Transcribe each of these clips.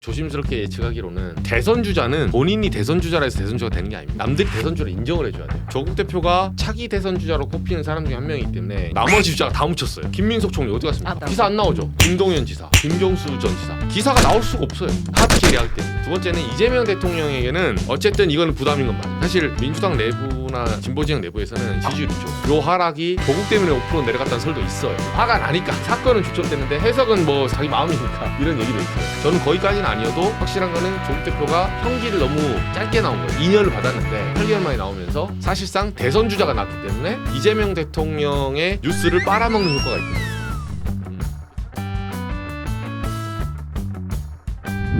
조심스럽게 예측하기로는 대선 주자는 본인이 대선 주자라 해서 대선 주자가 되는 게 아닙니다. 남들이 대선 주자를 인정을 해줘야 돼요. 조국 대표가 차기 대선 주자로 꼽히는 사람 중에 한 명이기 때문에 나머지 주자가 다 묻혔어요. 김민석 총리 어디 갔습니까? 기사 안 나오죠. 김동연 지사, 김종수 전 지사 지사가 나올 수가 없어요. 하드캐리할 때. 두 번째는 이재명 대통령에게는 어쨌든 이거는 부담인 건 맞아요. 사실 민주당 내부나 진보진영 내부에서는 지지율이 있죠. 요 하락이 조국 때문에 5% 내려갔다는 설도 있어요. 화가 나니까 사건은 주춤되는데 해석은 뭐 자기 마음이니까 이런 얘기도 있어요. 저는 거기까지는 아니어도 확실한 거는 조국 대표가 형기를 너무 짧게 나온 거예요. 2년을 받았는데 8개월 만에 나오면서 사실상 대선 주자가 났기 때문에 이재명 대통령의 뉴스를 빨아먹는 효과가 있거든요.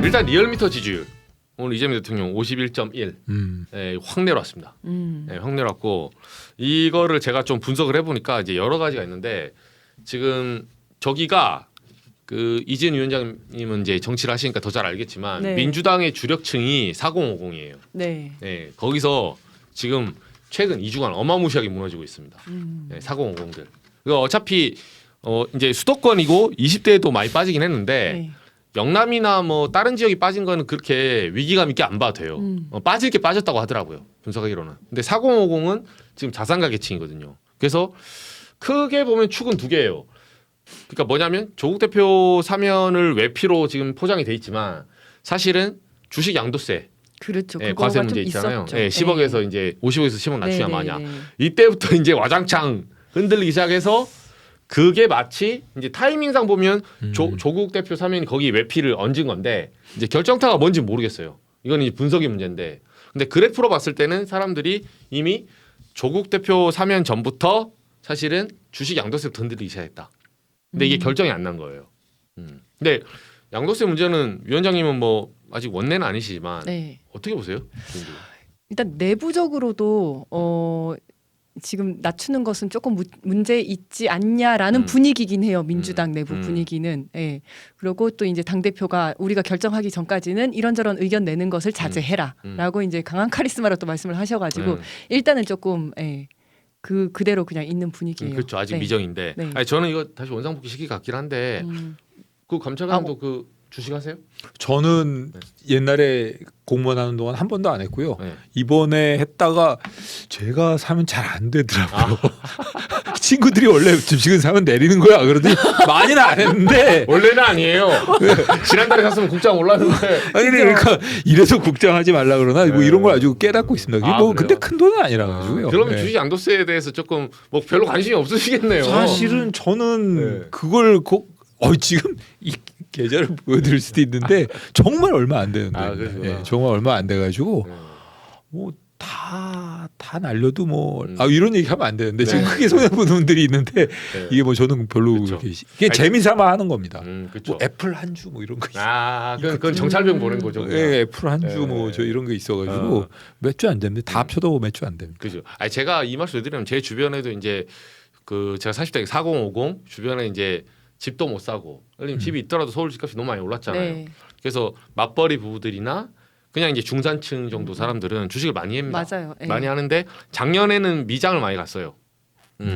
일단 리얼미터 지지율 오늘 이재명 대통령 51.1 확 내려왔습니다. 확 내려왔고 이거를 제가 좀 분석을 해보니까 이제 여러 가지가 있는데 지금 저기가 그 이재명 위원장님은 이제 정치를 하시니까 더 잘 알겠지만 네. 민주당의 주력층이 4050이에요. 네. 네, 거기서 지금 최근 2주간 어마무시하게 무너지고 있습니다. 4050들. 어차피 이제 수도권이고 20대에도 많이 빠지긴 했는데 네. 영남이나 뭐 다른 지역이 빠진 거는 그렇게 위기감 있게 안 봐도 돼요. 빠질 게 빠졌다고 하더라고요. 분석하기로는. 근데 4050은 지금 자산가 계층이거든요. 그래서 크게 보면 축은 두 개예요. 그러니까 뭐냐면 조국 대표 사면을 외피로 지금 포장이 돼 있지만 사실은 주식 양도세 그렇죠. 과세 문제 있잖아요. 있었죠. 10억에서 이제 50억에서 10억 낮추냐 네, 마냐. 네, 네. 이때부터 이제 와장창 흔들리기 시작해서 그게 마치 이제 타이밍상 보면 조국 대표 사면이 거기 외피를 얹은 건데 이제 결정타가 뭔지 모르겠어요. 이건 이제 분석의 문제인데 근데 그래프로 봤을 때는 사람들이 이미 조국 대표 사면 전부터 사실은 주식 양도세부터 흔들리기 시작했다. 근데 이게 결정이 안 난 거예요. 근데 양도세 문제는 위원장님은 뭐 아직 원내는 아니시지만 네. 어떻게 보세요? 일단 내부적으로도 지금 낮추는 것은 조금 문제 있지 않냐라는 분위기긴 해요. 민주당 내부 분위기는. 예. 그리고 또 이제 당 대표가 우리가 결정하기 전까지는 이런저런 의견 내는 것을 자제해라라고 이제 강한 카리스마로 또 말씀을 하셔가지고 일단은 조금 그대로 그냥 있는 분위기예요. 그렇죠. 아직 네. 미정인데. 네. 아니, 저는 이거 다시 원상복귀 시기 같긴 한데 그 감찰관도 그 주식하세요? 저는 옛날에 공무원 하는 동안 한 번도 안 했고요. 네. 이번에 했다가 제가 사면 잘 안 되더라고요. 친구들이 원래 주식은 사면 내리는 거야 그러더니 많이는 안 했는데 원래는 아니에요. 지난달에 샀으면 국장 올랐는데. 아니 그러니까 이래서 국장하지 말라 그러나 뭐 네. 이런 걸 아주 깨닫고 있습니다. 아, 뭐 그래요? 근데 큰 돈은 아니라 가지고요. 그러면 네. 주식 양도세에 대해서 조금 뭐 별로 관심이 없으시겠네요. 사실은 저는 네. 그걸 지금 이 계좌를 보여드릴 수도 있는데 정말 얼마 안 되는데 그러시구나. 정말 얼마 안 돼가지고 뭐 다 날려도 뭐 이런 얘기하면 안 되는데 지금 크게 손해 보는 분들이 있는데 이게 뭐 저는 별로 그쵸. 그렇게 이게 재미삼아 하는 겁니다. 그렇죠. 뭐 애플 한 주 뭐 이런 거 그건 정찰병 보는 거죠. 그냥. 예, 애플 한 주 뭐 저 이런 거 있어가지고 몇 주 안 됩니다. 다 합쳐도 몇 주 안 됩니다. 그죠. 아니 제가 이 말씀 드리면 제 주변에도 이제 그 제가 40대 4050 주변에 이제 집도 못 사고 집이 있더라도 서울 집값이 너무 많이 올랐잖아요. 네. 그래서 맞벌이 부부들이나 그냥 이제 중산층 정도 사람들은 주식을 많이 합니다. 맞아요. 네. 많이 하는데 작년에는 미장을 많이 갔어요.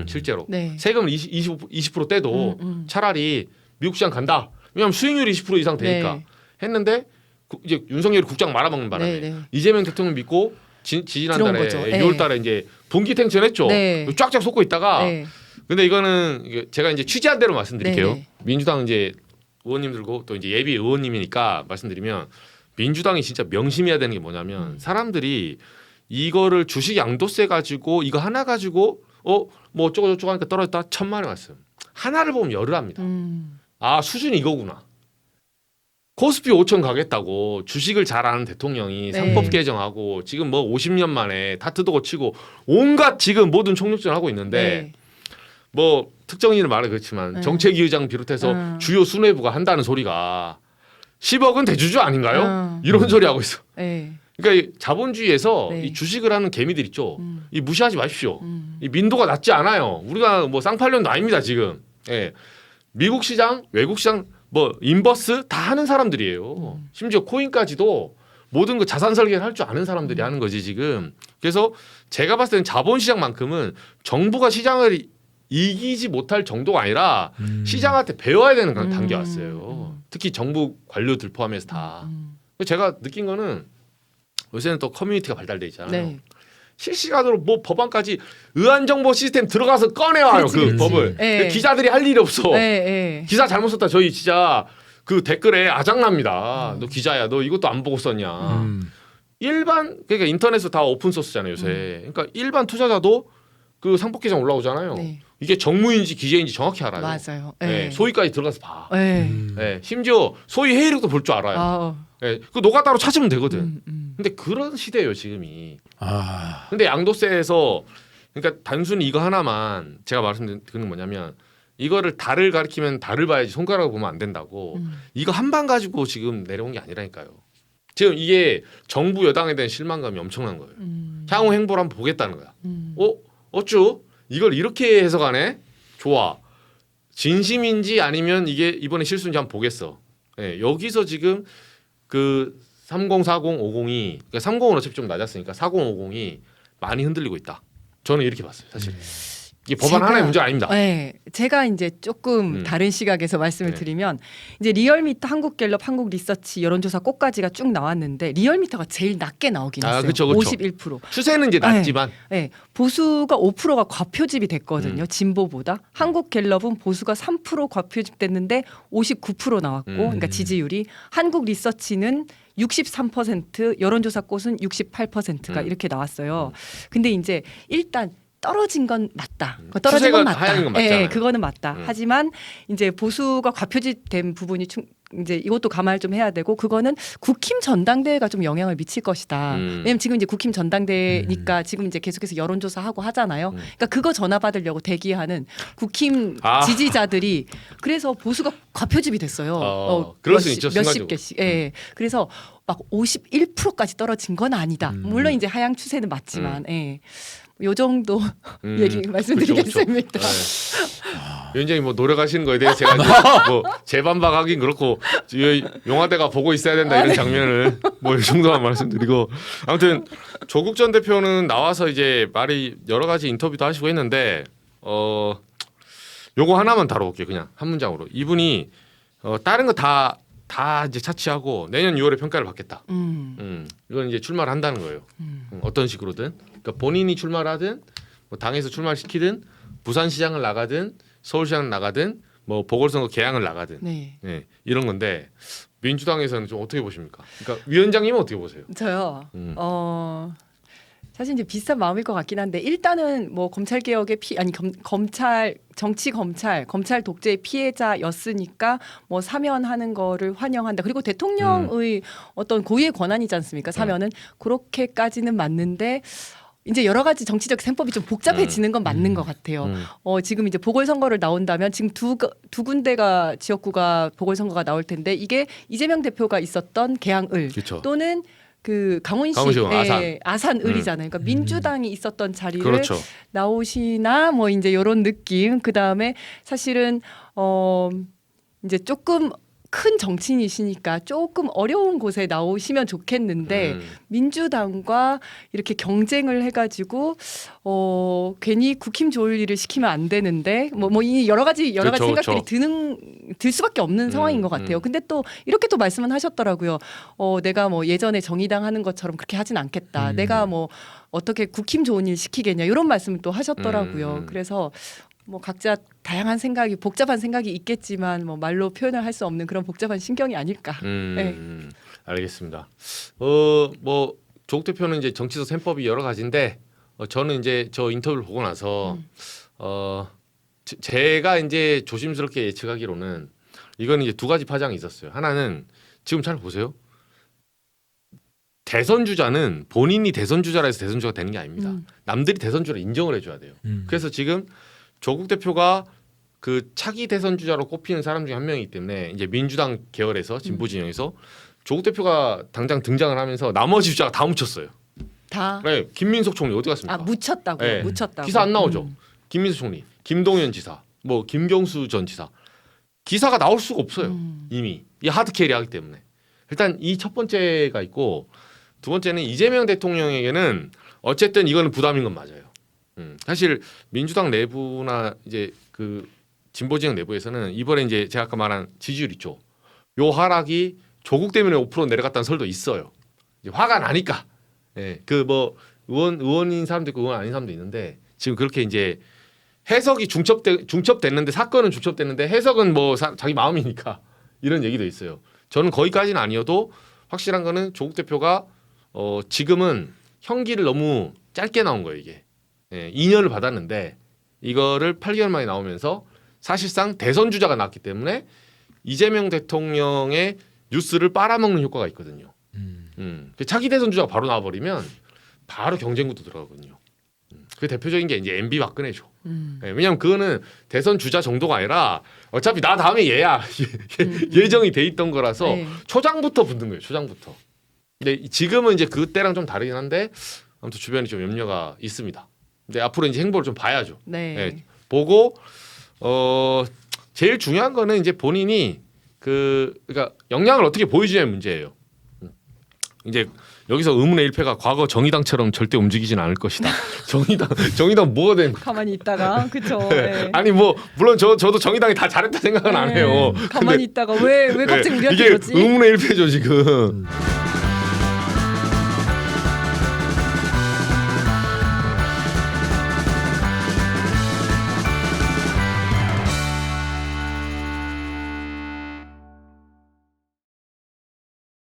실제로 네. 세금을 20% 떼도 차라리 미국 시장 간다. 왜냐하면 수익률이 20% 이상 되니까 네. 했는데 이제 윤석열이 국장 말아먹는 바람에 네, 네. 이재명 대통령 믿고 지난달에 들어온 거죠. 6월달에 이제 분기탱천했죠. 네. 쫙쫙 솟고 있다가 네. 근데 이거는 제가 이제 취재한 대로 말씀드릴게요. 네. 민주당 이제 의원님들고 또 이제 예비 의원님이니까 말씀드리면 민주당이 진짜 명심해야 되는 게 뭐냐면 사람들이 이거를 주식 양도세 가지고 이거 하나 가지고 뭐 어쩌고 저쩌고 하니까 떨어졌다 1,000만 원 왔어요. 하나를 보면 열을 합니다. 수준이 이거구나. 코스피 5천 가겠다고 주식을 잘 아는 대통령이 네. 3법 개정하고 지금 뭐 50년 만에 다트도 거치고 온갖 지금 모든 총력전을 하고 있는데 네. 뭐 특정인을 말해 그렇지만 정책위 의장 비롯해서 주요 수뇌부가 한다는 소리가 10억은 대주주 아닌가요? 이런 소리 하고 있어. 네. 그러니까 이 자본주의에서 네. 이 주식을 하는 개미들 있죠. 이 무시하지 마십시오. 이 민도가 낮지 않아요. 우리가 뭐 쌍팔년도 아닙니다 지금. 예. 미국 시장, 외국 시장, 뭐 인버스 다 하는 사람들이에요. 심지어 코인까지도 모든 그 자산 설계를 할 줄 아는 사람들이 하는 거지 지금. 그래서 제가 봤을 때는 자본시장만큼은 정부가 시장을 이기지 못할 정도가 아니라 시장한테 배워야 되는 단계 왔어요. 특히 정부 관료들 포함해서 다. 음. 제가 느낀 거는 요새는 또 커뮤니티가 발달돼 있잖아요. 네. 실시간으로 뭐 법안까지 의안 정보 시스템 들어가서 꺼내와요. 그렇지, 그 그렇지. 법을. 네. 기자들이 할 일이 없어. 네. 기사 잘못 썼다. 저희 진짜 그 댓글에 아작납니다. 음. 너 기자야. 너 이것도 안 보고 썼냐. 음. 일반 그러니까 인터넷은 다 오픈 소스잖아요 요새. 그러니까 일반 투자자도 그 상법개정 올라오잖아요. 네. 이게 정무인지 기재인지 정확히 알아요. 맞아요. 네, 소위까지 들어가서 봐. 네. 네, 심지어 소위 회의록도 볼 줄 알아요. 아, 네, 그 노가다로 찾으면 되거든. 근데 그런 시대예요 지금이. 아. 근데 양도세에서 그러니까 단순히 이거 하나만 제가 말씀드리는 건 뭐냐면 이거를 달을 가리키면 달을 봐야지 손가락을 보면 안 된다고. 이거 한 방 가지고 지금 내려온 게 아니라니까요. 지금 이게 정부 여당에 대한 실망감이 엄청난 거예요. 향후 행보를 한번 보겠다는 거야. 어쭈? 이걸 이렇게 해석하네? 좋아. 진심인지 아니면 이게 이번에 실수인지 한번 보겠어. 예, 여기서 지금 그 3040, 50이 그러니까 30은 어차피 좀 낮았으니까 4050이 많이 흔들리고 있다. 저는 이렇게 봤어요. 사실. 이게 법안 제가- 하나의 문제가 아닙니다. 네, 제가 이제 조금 다른 시각에서 말씀을 네. 드리면 이제 리얼미터, 한국갤럽, 한국리서치 여론조사 꽃가지가 쭉 나왔는데 리얼미터가 제일 낮게 나오긴 아, 했어요. 그쵸, 그쵸. 51%. 추세는 이제 낮지만 네, 보수가 5%가 과표집이 됐거든요. 진보보다. 한국갤럽은 보수가 3% 과표집됐는데 59% 나왔고, 그러니까 지지율이. 한국리서치는 63%, 여론조사 꽃은 68%가 이렇게 나왔어요. 근데 이제 일단 떨어진 건 맞다. 떨어진 건 추세가 맞다. 하향인 건 맞잖아요. 예, 그거는 맞다. 하지만 이제 보수가 과표집된 부분이 이제 이것도 감안을 좀 해야 되고 그거는 국힘 전당대회가 좀 영향을 미칠 것이다. 왜냐면 지금 이제 국힘 전당대회니까 지금 이제 계속해서 여론조사하고 하잖아요. 그러니까 그거 전화 받으려고 대기하는 국힘 지지자들이 그래서 보수가 과표집이 됐어요. 그럴 수 있죠, 몇십 순간적으로. 개씩. 예. 그래서 막 51%까지 떨어진 건 아니다. 물론 이제 하향 추세는 맞지만, 예. 요 정도 얘기 말씀드리겠습니다. 그렇죠. 위원장이 뭐 노력하시는 거에 대해 제가 이제 뭐 재반박하긴 그렇고 용화대가 보고 있어야 된다 이런 장면을 뭐 이 정도만 말씀드리고 아무튼 조국 전 대표는 나와서 이제 말이 여러 가지 인터뷰도 하시고 했는데 요거 하나만 다뤄볼게요. 그냥 한 문장으로 이분이 다른 거 다 이제 차치하고 내년 6월에 평가를 받겠다. 이건 이제 출마를 한다는 거예요. 어떤 식으로든. 그러니까 본인이 출마를 하든 뭐 당에서 출마를 시키든 부산시장을 나가든 서울시장을 나가든 뭐 보궐선거 개항을 나가든 네. 네, 이런 건데 민주당에서는 좀 어떻게 보십니까? 그러니까 위원장님은 어떻게 보세요? 저요. 사실 이제 비슷한 마음일 것 같긴 한데 일단은 뭐 검찰 개혁의 검찰 정치 검찰 독재의 피해자였으니까 뭐 사면하는 거를 환영한다. 그리고 대통령의 어떤 고유의 권한이지 않습니까? 사면은 그렇게까지는 맞는데 이제 여러 가지 정치적 셈법이 좀 복잡해지는 건 맞는 것 같아요. 지금 이제 보궐선거를 나온다면 지금 두 군데가 지역구가 보궐선거가 나올 텐데 이게 이재명 대표가 있었던 계양을 그렇죠. 또는 그 강원시청 아산을이잖아요. 그러니까 민주당이 있었던 자리를 그렇죠. 나오시나 뭐 이제 이런 느낌. 그 다음에 사실은 이제 조금 큰 정치인이시니까 조금 어려운 곳에 나오시면 좋겠는데 민주당과 이렇게 경쟁을 해가지고 괜히 국힘 좋을 일을 시키면 안 되는데 뭐 이 여러 가지 그렇죠, 생각들이 들 수밖에 없는 상황인 것 같아요. 근데 또 이렇게 또 말씀은 하셨더라고요. 내가 뭐 예전에 정의당 하는 것처럼 그렇게 하진 않겠다. 내가 뭐 어떻게 국힘 좋은 일 시키겠냐 이런 말씀을 또 하셨더라고요. 그래서 뭐 각자 다양한 생각이 복잡한 생각이 있겠지만 뭐 말로 표현을 할 수 없는 그런 복잡한 신경이 아닐까. 네. 알겠습니다. 뭐 조국 대표는 이제 정치적 셈법이 여러 가지인데 저는 이제 저 인터뷰를 보고 나서 제가 이제 조심스럽게 예측하기로는 이건 이제 두 가지 파장이 있었어요. 하나는 지금 잘 보세요. 대선 주자는 본인이 대선 주자라 해서 대선 주자가 되는 게 아닙니다. 남들이 대선 주자를 인정을 해줘야 돼요. 그래서 지금 조국 대표가 그 차기 대선 주자로 꼽히는 사람 중에 한 명이기 때문에 이제 민주당 계열에서 진보 진영에서 조국 대표가 당장 등장을 하면서 나머지 주자가 다 묻혔어요. 다. 네, 김민석 총리 어디 갔습니까? 묻혔다고요. 네. 묻혔다고. 기사 안 나오죠. 김민석 총리, 김동연 지사, 뭐 김경수 전 지사 기사가 나올 수가 없어요. 이미 이 하드 캐리하기 때문에 일단 이 첫 번째가 있고 두 번째는 이재명 대통령에게는 어쨌든 이거는 부담인 건 맞아요. 사실 민주당 내부나 이제 그 진보 진영 내부에서는 이번에 이제 제가 아까 말한 지지율 있죠. 요 하락이 조국 때문에 5% 내려갔다는 설도 있어요. 이제 화가 나니까. 예, 그 뭐 의원인 사람도 있고 의원 아닌 사람도 있는데 지금 그렇게 이제 해석이 중첩됐는데 사건은 중첩됐는데 해석은 뭐 자기 마음이니까 이런 얘기도 있어요. 저는 거기까지는 아니어도 확실한 거는 조국 대표가 지금은 형기를 너무 짧게 나온 거예요 이게. 예, 2년을 받았는데 이거를 8개월 만에 나오면서 사실상 대선 주자가 나왔기 때문에 이재명 대통령의 뉴스를 빨아먹는 효과가 있거든요. 차기 대선 주자가 바로 나와버리면 바로 경쟁구도 들어가거든요. 그 대표적인 게 이제 MB 박근혜죠. 네, 왜냐하면 그거는 대선 주자 정도가 아니라 어차피 나 다음에 얘야 예정이 돼 있던 거라서 네. 초장부터 붙는 거예요. 초장부터. 근데 지금은 이제 그때랑 좀 다르긴 한데 아무튼 주변에 좀 염려가 있습니다. 근데 앞으로 이제 행보를 좀 봐야죠. 네. 네, 보고 제일 중요한 거는 이제 본인이 그러니까 역량을 어떻게 보여주냐의 문제예요. 이제 여기서 의문의 일패가 과거 정의당처럼 절대 움직이진 않을 것이다. 정의당 뭐가 된? 가만히 있다가 그쵸. 네. 네. 아니 뭐 물론 저도 정의당이 다 잘했다 생각은 안 해요. 가만히 있다가 왜 갑자기 우리한테 이게 이러지? 의문의 일패죠 지금.